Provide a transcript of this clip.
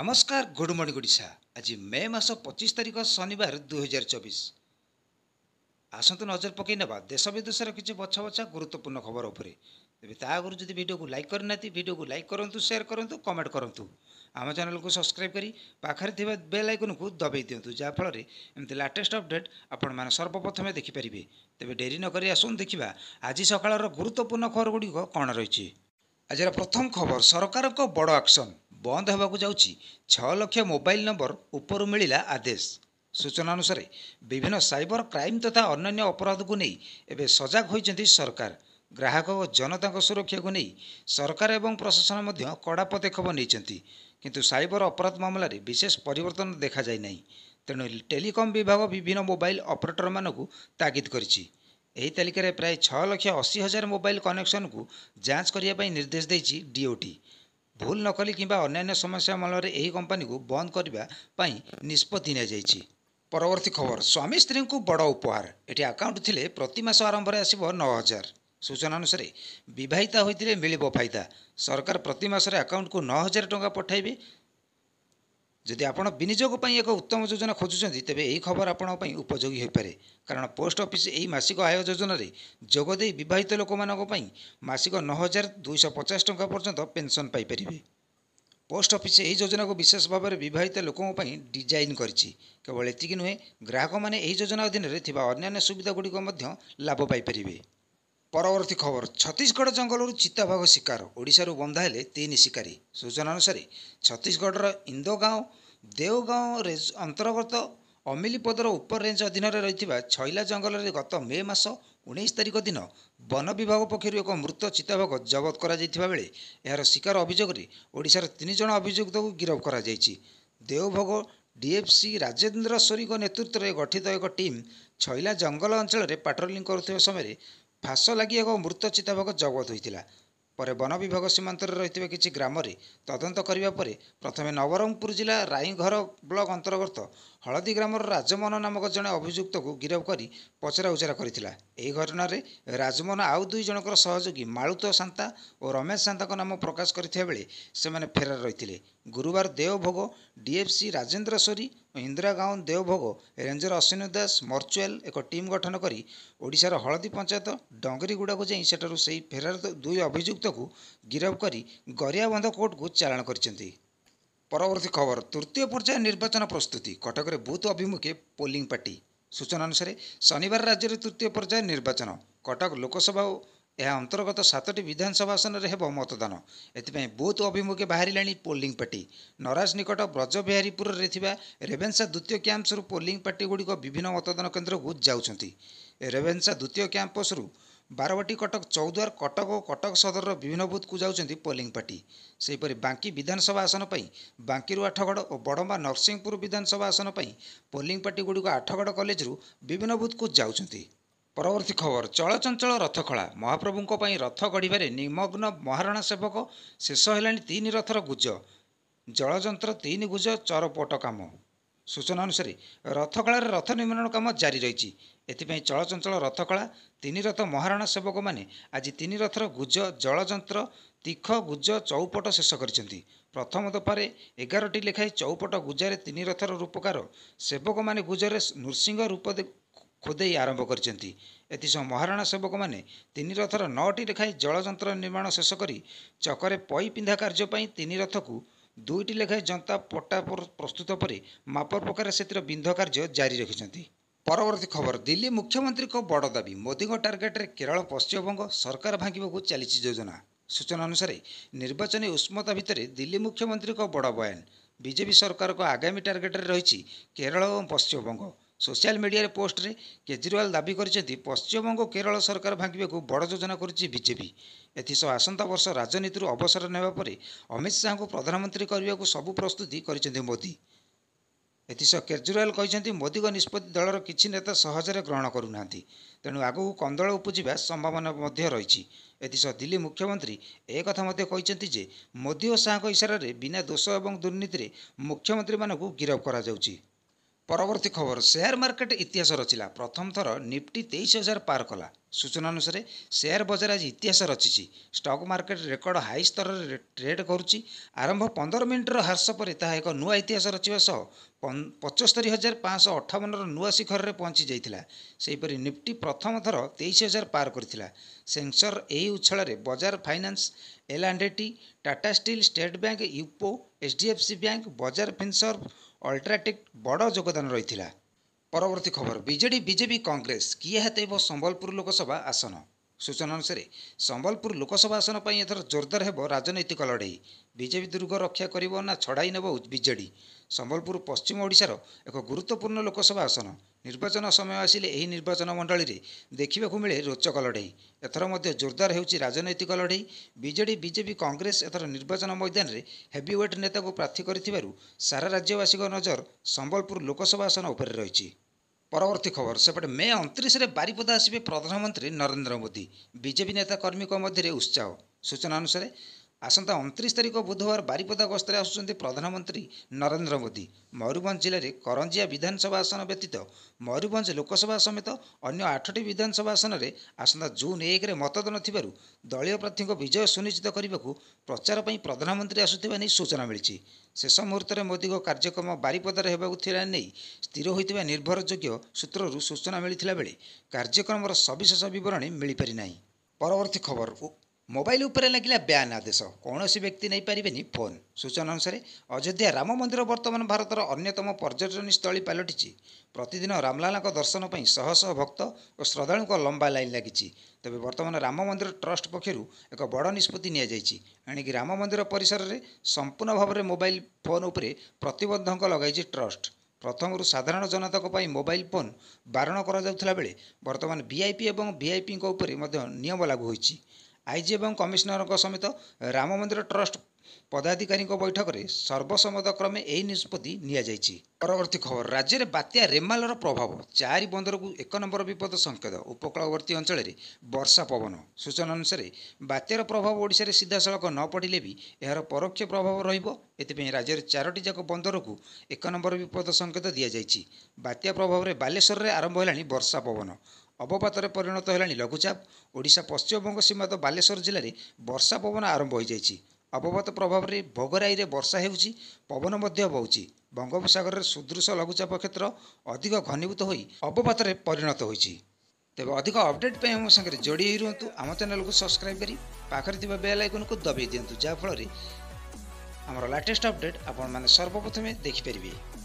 नमस्कार good morning Odisha. आज मे मास 25 तारिख शनिवार 2024। आसतु नजर पकई नेबा देश विदेशर किसी बछा बछा गुरुत्वपूर्ण खबर उपरे। तेज ता आगु जब वीडियो को लाइक करना वीडियो को लाइक करूँ, शेयर करूँ, कमेंट करूँ। आम चैनल को सब्सक्राइब करी पाखरे थिबा बेल आइकन को दबाई दिंतु, जहाँफल एमती लेटेस्ट अपडेट आपण मैंने सर्वप्रथमे देखिपारे। तेज डेरी नक आसुन देखा आज सकाळ गुरुत्वपूर्ण खबर गुड़िक कौन रही। आज प्रथम खबर, सरकार को बड़ एक्शन, बंद होगा जाऊँगी 6 लाख मोबाइल नंबर उपरू मिला आदेश। सूचना अनुसार विभिन्न साइबर क्राइम तथा अन्य अपराध को नहीं एवं सजग होती सरकार। ग्राहक और जनता सुरक्षा को नहीं सरकार एवं प्रशासन मध्य कड़ा पदक्षेप नहीं, किंतु साइबर अपराध मामलें विशेष परिवर्तन देखा जाए नहीं। तेणु टेलीकॉम विभाग विभिन्न मोबाइल ऑपरेटर मानक तागिद करिछि। ଏହି ତାଲିକାରେ ପ୍ରାୟ 6,80,000 ମୋବାଇଲ କନେକ୍ସନକୁ ଯାଞ୍ଚ କରିବା ପାଇଁ ନିର୍ଦ୍ଦେଶ ଦେଇଛି ଡିଓଟି। ଭୁଲ ନକଲି କିମ୍ବା ଅନ୍ୟାନ୍ୟ ସମସ୍ୟା ମାମଲାରେ ଏହି କମ୍ପାନୀକୁ ବନ୍ଦ କରିବା ପାଇଁ ନିଷ୍ପତ୍ତି ନିଆଯାଇଛି। ପରବର୍ତ୍ତୀ ଖବର, ସ୍ୱାମୀ ସ୍ତ୍ରୀଙ୍କୁ ବଡ଼ ଉପହାର, ଏଠି ଆକାଉଣ୍ଟ ଥିଲେ ପ୍ରତି ମାସ ଆରମ୍ଭରେ ଆସିବ 9,000। ସୂଚନା ଅନୁସାରେ ବିବାହିତା ହୋଇଥିଲେ ମିଳିବ ଫାଇଦା। ସରକାର ପ୍ରତି ମାସରେ ଆକାଉଣ୍ଟକୁ 9,000 ଟଙ୍କା ପଠାଇବେ। जदि आपण विनियोग एक उत्तम योजना खोजुंट तेरे यही खबर आपण उपयोगी हो पारे, कारण पोस्ट ऑफिस यही मासिक आय योजन जोगदे विवाहित लोक मासिक 9,250 टंका पर्यंत पेंशन पाइपर। पोस्ट ऑफिस यही योजना को विशेष भाव में विवाहित लोकों डिजाइन करिछि। केवल एतिक नुहे, ग्राहक मैंने यही योजना अधीन अन्य सुविधा गुड़िक लाभ पाइपर। परवर्ती खबर, छत्तीसगढ़ जंगल चिताबाघ शिकार, ओडिशार बंधा हेले 3 शिकारी। सूचना अनुसार छत्तीसगढ़ इंदगांव देवगांव अंतर्गत अमिलीपदर उपर रेंज अधीन रही छैला जंगल में गत मे मास 19 तारिख दिन वन विभाग पक्षर एक मृत चिताबाघ जबत कर यार शिकार अभियोग ओडिशार 3 जन अभियुक्त को गिरफ्त कर। देवभोग डीएफसी राजेन्द्रस्वरी नेतृत्व में गठित एक टीम छैला जंगल अंचल पेट्रोलिंग करुवा समय फास लगी एक मृत चिताबाघ जबत होता। पर वन विभाग सीमांत रही किसी ग्राम तदंत करने पर प्रथम नवरंगपुर जिला राईघर ब्लॉक अंतर्गत हलदी ग्रामर राजमोहन नामक जड़े अभियुक्त को गिरफ्त कर पचरा उचरा करथिला। एही घटना रे राजमोहन आउ 2 जनकर सहयोगी मालुत सांता और रमेश सांता नाम प्रकाश करथिया बेले सेमाने फेरार रहिथिले। गुरुवार देवभोग डीएफसी राजेन्द्रस्वरी और इंदिरा गांव देवभोग रेंजर अश्विनी दास मर्चुआल एक टीम गठन कर ओडिशार हलदी पंचायत डंगरीगुड़ा को जाई सेठारु सेही फेरार 2 अभियुक्त को गिरफ्त कर गरियाबंध कोर्ट को चालाण करछन्ती। परवर्ती खबर, तृतीय पर्याय निर्वाचन प्रस्तुति, कटक रे बूथ अभिमुखे पोलिंग पार्टी। सूचना अनुसार शनिवार राज्य में तृतीय पर्याय निर्वाचन। कटक लोकसभा यह अंतर्गत 7टी विधानसभा आसन में हेब मतदान। एथिपाई बूथ अभिमुखे बाहर पोलिंग पार्टी। नराज निकट ब्रजबिहारीपुर में रेवेन्सा द्वितीय कैंपस पोलिंग पार्टी गुड़िक विभिन्न मतदान केन्द्र को जाउछन्ती। रेवेन्सा द्वितीय कैंपस बारवाटी कटक चौद्वार कटक और कटक सदर विभिन्न बूथ को जाउछन्ती पोलिंग पार्टी। सेहीपरि बांकी विधानसभा आसन पर बांकी आठगढ़ और बड़म्बा नरसिंहपुर विधानसभा आसन पर पोलिंग पार्टी गुड़िक आठगढ़ कलेज विभिन्न बूथ को जाउछन्ती। परवर्ती खबर, चलचंचल रथखला, महाप्रभुंको पई रथ गढ़िबारे निमग्न महाराणा सेवक, शेष हेलानी 3 रथर गुज, जलजंत्र 3 गुज चरपट काम। सूचना अनुसार रथखलार रथ निर्माण काम जारी रही। एथिपाई चलचंचल रथखला 3 रथ महाराणा सेवक माने आज 3 रथर गुज, जलजंत्र, तीख, गुज, चौपट शेष करछन्ती। प्रथम दफारे 11टी लेखाएं चौपट गुजारे 3 रथर रूपकार सेवक माने गुजरे नृसिंह रूप खोदे आरंभ करछन्ती। एथिसह महाराणा सेवक माने 3 रथर 9टी लेखाएं जलजंत्र निर्माण शेष करी चकरे पई पिंधा कार्य पई 3 रथ को 2टी लेखाएं जंता पट्टा प्रस्तुत पर मापर प्रकार से बिंध कार्य जारी रखिछन्ती। परवर्ती खबर, दिल्ली मुख्यमंत्री को बड़ दाबी, मोदी को टार्गेट रे केरल पश्चिमबंग सरकार भांगिबा चली योजना। सूचना अनुसार निर्वाचन उष्मता भितर दिल्ली मुख्यमंत्री को बड़ बयान, बीजेपी सरकार को आगामी टार्गेट रे रही केरल और पश्चिमबंग। सोशल मीडिया पोस्ट रे केजरीवाल दाबी करछन्ती पश्चिमबंग और केरल सरकार भांगिबा बड़ योजना करुछि बीजेपी। एथिसह आसंता वर्ष राजनीति अवसर नेबा परे अमित शाह को प्रधानमंत्री करने को सबु प्रस्तुति करिसेंती मोदी। एथिसह केजरीवाल कहते मोदी को निष्पत्ति दलर किछि नेता सहजरे ग्रहण करूना, तेणु आगू कंदल उपजिबा संभावना रही। एथिसह दिल्ली मुख्यमंत्री एक कथा कहते जे मोदी और शाह इशारे बिना दोष और दुर्नीति मुख्यमंत्री मानक गिरफ्त करा जाउछि। परवर्ती खबर, शेयर मार्केट इतिहास रचिला, प्रथम थर निफ्टी 23,000 पार कला। सूचना अनुसार शेयर बजार आज इतिहास रचिछि। स्टॉक मार्केट रेकर्ड हाई स्तर रे ट्रेड करुच्ची। आरंभ 15 मिनिटर ह्रास पर ताहा एक नुआ इतिहास रचिबा सह 75,558 नुआ शिखर रे पहुंची जाइथिला। सेहिपरि निफ्टी प्रथम थर 23,000 पार करथिला। सेंसर एही उछळ रे Bajaj Finance, L and T, Tata Steel, State Bank, यूपो, HDFC Bank, Bajaj Finserv, UltraTech बड़ योगदान रही। परवर्ती खबर बीजेडी बीजेपी कांग्रेस किए हातेब संबलपुर लोकसभा आसन। सूचना अनुसार संबलपुर लोकसभा आसन पर एथर जोरदार हेब राजनैतिक लड़ाई। बीजेपी दुर्ग रक्षा करिब ना छड़ाई नेब बीजेडी। संबलपुर पश्चिम ओडिशार एक गुरुत्वपूर्ण लोकसभा आसन। निर्वाचन समय आसिले एही निर्वाचन मंडली रे देखिबाकू मिले रोचक लड़ाई। एथर मध्य जोरदार हेउची राजनैतिक लड़ाई। बीजेडी बीजेपी कांग्रेस एथर निर्वाचन मैदान रे हेवीवेट नेता को प्रार्थी करिथिबारु सारा राज्यवासी नजर संबलपुर लोकसभा आसन उपर रही। परवर्ती खबर सेपटे मे 29 रे बारिपदा आसबे प्रधानमंत्री नरेंद्र मोदी। बीजेपी नेता कर्मी मध्य उत्साह। सूचना अनुसार आसंता 29 तारिख बुधवार बारिपदा गस्तर आसुचंती प्रधानमंत्री नरेंद्र मोदी। मयूरभंज जिले में करंजिया विधानसभा आसन व्यतीत मयूरभंज लोकसभा समेत अन्य 8टी विधानसभा आसन में आसंता जून 1 रे मतदान थिबारु दलीय प्रार्थी विजय सुनिश्चित करने को प्रचार पर प्रधानमंत्री आसुथिबा नै सूचना मिली। शेष मुहूर्त में मोदी कार्यक्रम बारिपदार हेबाकु थिला नै स्थिर होइतिबा निर्भरयोग्य सूत्ररू सूचना मिलिथिला बेले कार्यक्रम सविशेष विवरणी मिल पारि नाही। परवर्ती खबर मोबाइल उपरे लगिला ब्यान आदेश। कौन व्यक्ति नहीं पारिबेनी फोन। सूचना अनुसार अयोध्या राम मंदिर वर्तमान भारतर अन्यतम पर्यटन स्थली पलटि। प्रतिदिन रामलाला दर्शन पर शह शह भक्त और श्रद्धालु लंबा लाइन लगी। तेज वर्तमान राम मंदिर ट्रस्ट पक्षर एक बड़ निष्पत्ति एणिकी राम मंदिर परिसर में संपूर्ण भाव में मोबाइल फोन उपरे प्रतिबंधक लगाई ट्रस्ट। प्रथम साधारण जनता मोबाइल फोन बारण करा बेले वर्तमान वीआईपी और वीआईपी नियम लागू होईछि। आईजी एवं कमिशनर समेत राम मंदिर ट्रस्ट पदाधिकारी बैठक में सर्वसम्मत क्रमे यह निष्पत्ति नियाଯାଇଛି। परवर्ती खबर राज्य में बात्या रेमालर प्रभाव। 4 बंदर को 1 नंबर विपद संकेत। उपकूलवर्ती अंचल में वर्षा पवन। सूचना अनुसार बात्यार प्रभाव ओडिशा रे सीधा सड़क न पड़े भी यार परोक्ष प्रभाव रहिबो। एथिपई राज्य में 4टी जाक बंदर को 1 नंबर विपद संकेत दि जाइछि। बात्या प्रभाव में बालेश्वर में आरंभ होलानी वर्षा पवन। अवपात परिणत होलानी लघुचाप। ओडिशा पश्चिमबंग सीमांत बालेश्वर जिले में वर्षा पवन आरंभ हो जाइछि। अवपात प्रभाव में भोगराई में वर्षा हेउछि। पवन मध्य बहुछि। बंगोपसागर में सुदृश लघुचाप क्षेत्र अधिक घनीभूत होई अवपात परिणत होइछि। तेबे अधिक अपडेट पे हम संगे जोड़ी रुहतु। आम चैनल को सब्सक्राइब करी पाखरे थिबा बेल आइकन को दबाई दियंतु, जा फल रे हमर लेटेस्ट अपडेट आपण माने सर्वप्रथमे देखि परिबे।